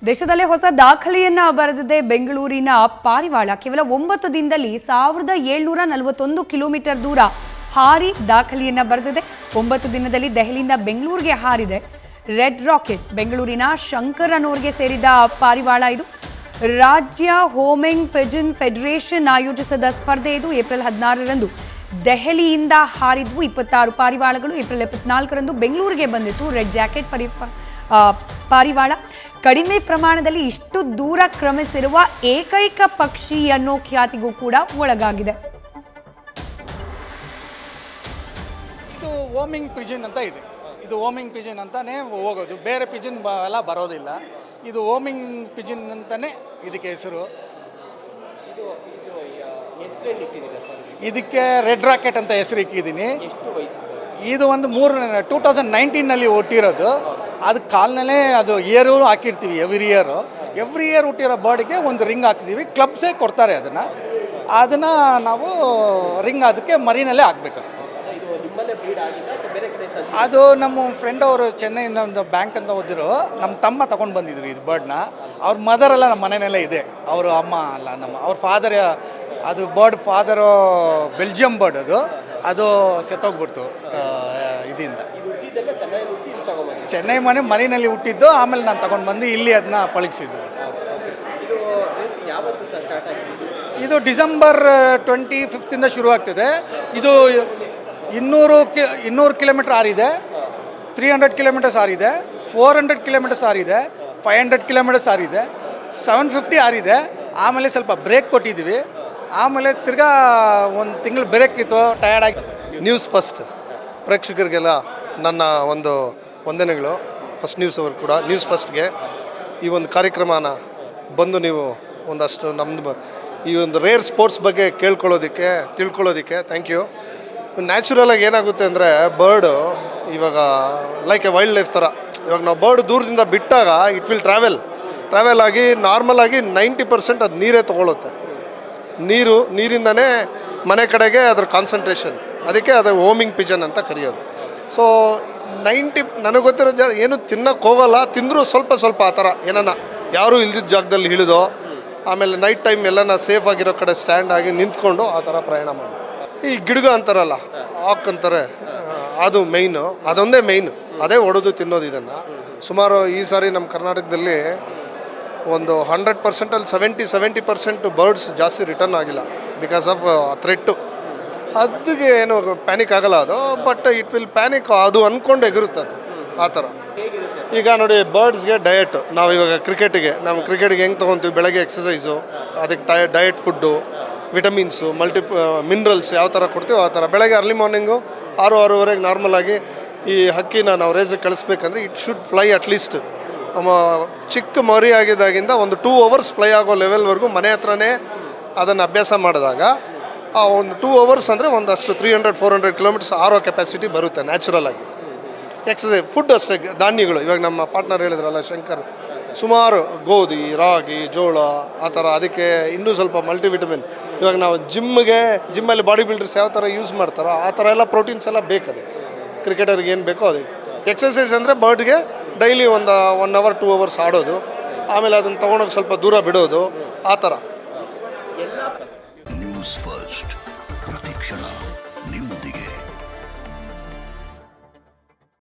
ದೇಶದಲ್ಲೇ ಹೊಸ ದಾಖಲೆಯನ್ನ ಬರೆದಿದೆ ಬೆಂಗಳೂರಿನ ಪಾರಿವಾಳ. ಕೇವಲ 9 ದಿನದಲ್ಲಿ 1741 ಕಿಲೋಮೀಟರ್ ದೂರ ಹಾರಿ ದಾಖಲೆಯನ್ನ ಬರೆದಿದೆ. 9 ದಿನದಲ್ಲಿ ದೆಹಲಿಯಿಂದ ಬೆಂಗಳೂರಿಗೆ ಹಾರಿದೆ ರೆಡ್ ರಾಕೆಟ್. ಬೆಂಗಳೂರಿನ ಶಂಕರ್ ಅನ್ನೋರ್ಗೆ ಸೇರಿದ ಪಾರಿವಾಳ ಇದು. ರಾಜ್ಯ ಹೋಮಿಂಗ್ ಪಿಜನ್ ಫೆಡರೇಷನ್ ಆಯೋಜಿಸಿದ ಸ್ಪರ್ಧೆ ಇದು. ಏಪ್ರಿಲ್ 16ರಂದು ದೆಹಲಿಯಿಂದ ಹಾರಿದ್ವು 26 ಪಾರಿವಾಳಗಳು. ಏಪ್ರಿಲ್ 24ರಂದು ಬೆಂಗಳೂರಿಗೆ ಬಂದಿತ್ತು ರೆಡ್ ಜಾಕೆಟ್ ಪಾರಿವಾಳ. ಕಡಿಮೆ ಪ್ರಮಾಣದಲ್ಲಿ ಇಷ್ಟು ದೂರ ಕ್ರಮಿಸಿರುವ ಏಕೈಕ ಪಕ್ಷಿ ಅನ್ನೋ ಖ್ಯಾತಿಗೂ ಕೂಡ ಒಳಗಾಗಿದೆ. ಇದು ಹೋಮಿಂಗ್ ಪಿಜನ್ ಅಂತ ಇದೆ. ಇದು ಹೋಮಿಂಗ್ ಪಿಜನ್ ಅಂತಾನೆ ಹೋಗೋದು, ಬೇರೆ ಪಿಜನ್ ಎಲ್ಲ ಬರೋದಿಲ್ಲ. ಇದು ಹೋಮಿಂಗ್ ಪಿಜನ್ ಅಂತಾನೆ ಇದಕ್ಕೆ ಹೆಸರು. ಇದಕ್ಕೆ ರೆಡ್ ರಾಕೆಟ್ ಅಂತ ಹೆಸರು ಇಕ್ಕಿದ್ದೀನಿ. ಇದು ಒಂದು 2019ನಲ್ಲಿ ಹುಟ್ಟಿರೋದು. ಅದು ಕಾಲ್ನಲ್ಲೇ ಅದು ಇಯರು ಹಾಕಿರ್ತೀವಿ. ಎವ್ರಿ ಇಯರ್ ಹುಟ್ಟಿರೋ ಬರ್ಡ್ಗೆ ಒಂದು ರಿಂಗ್ ಹಾಕ್ತೀವಿ. ಕ್ಲಬ್ಸೇ ಕೊಡ್ತಾರೆ ಅದನ್ನು ನಾವು ರಿಂಗ್ ಅದಕ್ಕೆ ಮರಿನಲ್ಲೇ ಹಾಕ್ಬೇಕಾಗ್ತದೆ. ಅದು ನಮ್ಮ ಫ್ರೆಂಡ್ ಅವರು ಚೆನ್ನೈಯಿಂದ ಒಂದು ಬ್ಯಾಂಕ್ ಅಂತ ಓದಿದ್ರು, ನಮ್ಮ ತಮ್ಮ ತೊಗೊಂಡು ಬಂದಿದ್ರು ಇದು ಬರ್ಡ್ನ. ಅವ್ರ ಮದರ್ ಎಲ್ಲ ನಮ್ಮ ಮನೆಯಲ್ಲೇ ಇದೆ, ಅವರು ಅಮ್ಮ ಅಲ್ಲ ಅವ್ರ ಫಾದರ್. ಅದು ಬರ್ಡ್ ಫಾದರು ಬೆಲ್ಜಿಯಂ ಬರ್ಡ್. ಅದು ಸೆತ್ತೋಗ್ಬಿಡ್ತು ಇದರಿಂದ. ಚೆನ್ನೈ ಮರಿನಲ್ಲಿ ಹುಟ್ಟಿದ್ದು, ಆಮೇಲೆ ನಾನು ತಗೊಂಡು ಬಂದು ಇಲ್ಲಿ ಅದನ್ನ ಪಳಗಿಸಿದ್ದು. ಇದು ಡಿಸೆಂಬರ್ 25 ಶುರು ಆಗ್ತಿದೆ. ಇದು 200 ಕಿಲೋಮೀಟರ್ ಆರಿದೆ, 300 ಕಿಲೋಮೀಟರ್ಸ್ ಆರಿದೆ, 400 ಕಿಲೋಮೀಟರ್ಸ್ ಆರಿದೆ, 500 ಕಿಲೋಮೀಟರ್ಸ್ ಆರಿದೆ, 750 ಆರಿದೆ. ಆಮೇಲೆ ಸ್ವಲ್ಪ ಬ್ರೇಕ್ ಕೊಟ್ಟಿದ್ದೀವಿ. ಆಮೇಲೆ ತಿರ್ಗಾ ಒಂದು ತಿಂಗಳು ಬ್ರೇಕ್ ಇತ್ತು, ಟಯರ್ಡ್ ಆಗಿ. ನ್ಯೂಸ್ ಫಸ್ಟ್ ಪ್ರೇಕ್ಷಕರಿಗೆಲ್ಲ ನನ್ನ ಒಂದು ವಂದನೆಗಳು. ಫಸ್ಟ್ ನ್ಯೂಸ್ ಅವರು ಕೂಡ ನ್ಯೂಸ್ ಫಸ್ಟ್ಗೆ ಈ ಒಂದು ಕಾರ್ಯಕ್ರಮನ ಬಂದು ನೀವು ಒಂದಷ್ಟು ನಮ್ಮದು ಈ ಒಂದು ರೇರ್ ಸ್ಪೋರ್ಟ್ಸ್ ಬಗ್ಗೆ ತಿಳ್ಕೊಳ್ಳೋದಕ್ಕೆ ಥ್ಯಾಂಕ್ ಯು. ನ್ಯಾಚುರಲಾಗಿ ಏನಾಗುತ್ತೆ ಅಂದರೆ ಬರ್ಡು ಇವಾಗ ಲೈಕ್ ಎ ವೈಲ್ಡ್ ಲೈಫ್ ಥರ. ಇವಾಗ ನಾವು ಬರ್ಡ್ ದೂರದಿಂದ ಬಿಟ್ಟಾಗ ಇಟ್ ವಿಲ್ ಟ್ರಾವೆಲ್ ಆಗಿ ನಾರ್ಮಲಾಗಿ 90% ಅದು ನೀರೇ ತೊಗೊಳುತ್ತೆ. ನೀರಿಂದನೇ ಮನೆ ಕಡೆಗೆ ಅದ್ರ ಕಾನ್ಸಂಟ್ರೇಷನ್. ಅದಕ್ಕೆ ಅದು ಹೋಮಿಂಗ್ ಪಿಜನ್ ಅಂತ ಕರೆಯೋದು. ಸೊ ನನಗೆ ಗೊತ್ತಿರೋ ಏನು ತಿನ್ನೋಕ್ಕೆ ಹೋಗಲ್ಲ, ತಿಂದರೂ ಸ್ವಲ್ಪ ಆ ಥರ ಏನನ್ನ ಯಾರೂ ಇಲ್ದಿದ್ದ ಜಾಗದಲ್ಲಿ ಹಿಡಿದು ಆಮೇಲೆ ನೈಟ್ ಟೈಮ್ ಎಲ್ಲನ ಸೇಫ್ ಆಗಿರೋ ಕಡೆ ಸ್ಟ್ಯಾಂಡ್ ಆಗಿ ನಿಂತ್ಕೊಂಡು ಆ ಥರ ಪ್ರಯಾಣ ಮಾಡಿ. ಈ ಗಿಡಗ ಅಂತಾರಲ್ಲ, ಆಕ್ ಅಂತಾರೆ, ಅದು ಮೇಯ್ನು, ಅದೊಂದೇ ಮೇಯ್ನು. ಅದೇ ಹೊಡೆದು ತಿನ್ನೋದು. ಇದನ್ನು ಸುಮಾರು ಈ ಸಾರಿ ನಮ್ಮ ಕರ್ನಾಟಕದಲ್ಲಿ ಒಂದು 100%ಅಲ್ಲಿ 70% ಬರ್ಡ್ಸ್ ಜಾಸ್ತಿ ರಿಟರ್ನ್ ಆಗಿಲ್ಲ ಬಿಕಾಸ್ ಆಫ್ ಥ್ರೆಟ್ಟು. ಅದಕ್ಕೆ ಏನು ಪ್ಯಾನಿಕ್ ಆಗಲ್ಲ ಅದು, ಬಟ್ ಇಟ್ ವಿಲ್ ಪ್ಯಾನಿಕ್. ಅದು ಅಂದ್ಕೊಂಡು ಎಗಿರುತ್ತೆ ಅದು ಆ ಥರ. ಈಗ ನೋಡಿ, ಬರ್ಡ್ಸ್ಗೆ ಡಯಟ್, ನಾವು ಇವಾಗ ಕ್ರಿಕೆಟಿಗೆ ಹೆಂಗೆ ತೊಗೊತೀವಿ, ಬೆಳಗ್ಗೆ ಎಕ್ಸಸೈಸು, ಅದಕ್ಕೆ ಡಯಟ್ ಫುಡ್ಡು, ವಿಟಮಿನ್ಸು, ಮಿನರಲ್ಸ್ ಯಾವ ಥರ ಕೊಡ್ತೀವೋ ಆ ಥರ. ಬೆಳಗ್ಗೆ ಅರ್ಲಿ ಮಾರ್ನಿಂಗು 6-6:30 ನಾರ್ಮಲಾಗಿ ಈ ಹಕ್ಕಿನ ನಾವು ರೇಸಿಗೆ ಕಳಿಸ್ಬೇಕಂದ್ರೆ ಇಟ್ ಶುಡ್ ಫ್ಲೈ ಅಟ್ಲೀಸ್ಟ್ ಚಿಕ್ಕ ಮರಿ ಆಗಿದ್ದಾಗಿಂದ ಒಂದು 2 hours ಫ್ಲೈ ಆಗೋ ಲೆವೆಲ್ವರೆಗೂ ಮನೆ ಹತ್ರನೇ ಅದನ್ನು ಅಭ್ಯಾಸ ಮಾಡಿದಾಗ ಆ ಒಂದು 2 hours ಅಂದರೆ ಒಂದಷ್ಟು 300-400 ಕಿಲೋಮೀಟರ್ಸ್ ಆರೋ ಕೆಪಾಸಿಟಿ ಬರುತ್ತೆ ನ್ಯಾಚುರಲಾಗಿ. ಎಕ್ಸಸೈಸ್ ಫುಡ್ ಅಷ್ಟೇ, ಧಾನ್ಯಗಳು. ಇವಾಗ ನಮ್ಮ ಪಾರ್ಟ್ನರ್ ಹೇಳಿದ್ರಲ್ಲ ಶಂಕರ್, ಸುಮಾರು ಗೋಧಿ, ರಾಗಿ, ಜೋಳ ಆ ಥರ. ಅದಕ್ಕೆ ಇನ್ನೂ ಸ್ವಲ್ಪ ಮಲ್ಟಿವಿಟಮಿನ್. ಇವಾಗ ನಾವು ಜಿಮ್ಮಲ್ಲಿ ಬಾಡಿ ಬಿಲ್ಡರ್ಸ್ ಯಾವ ಥರ ಯೂಸ್ ಮಾಡ್ತಾರೋ ಆ ಥರ ಎಲ್ಲ ಪ್ರೋಟೀನ್ಸ್ ಎಲ್ಲ ಬೇಕು ಅದಕ್ಕೆ. ಕ್ರಿಕೆಟರ್ಗೆ ಏನು ಬೇಕೋ ಅದಕ್ಕೆ. ಎಕ್ಸಸೈಸ್ ಅಂದರೆ ಬರ್ಡ್ಗೆ ಡೈಲಿ 1 hour 2 hours ಆಡೋದು, ಆಮೇಲೆ ಅದನ್ನು ತೊಗೊಂಡೋಗಿ ಸ್ವಲ್ಪ ದೂರ ಬಿಡೋದು ಆ ಥರ.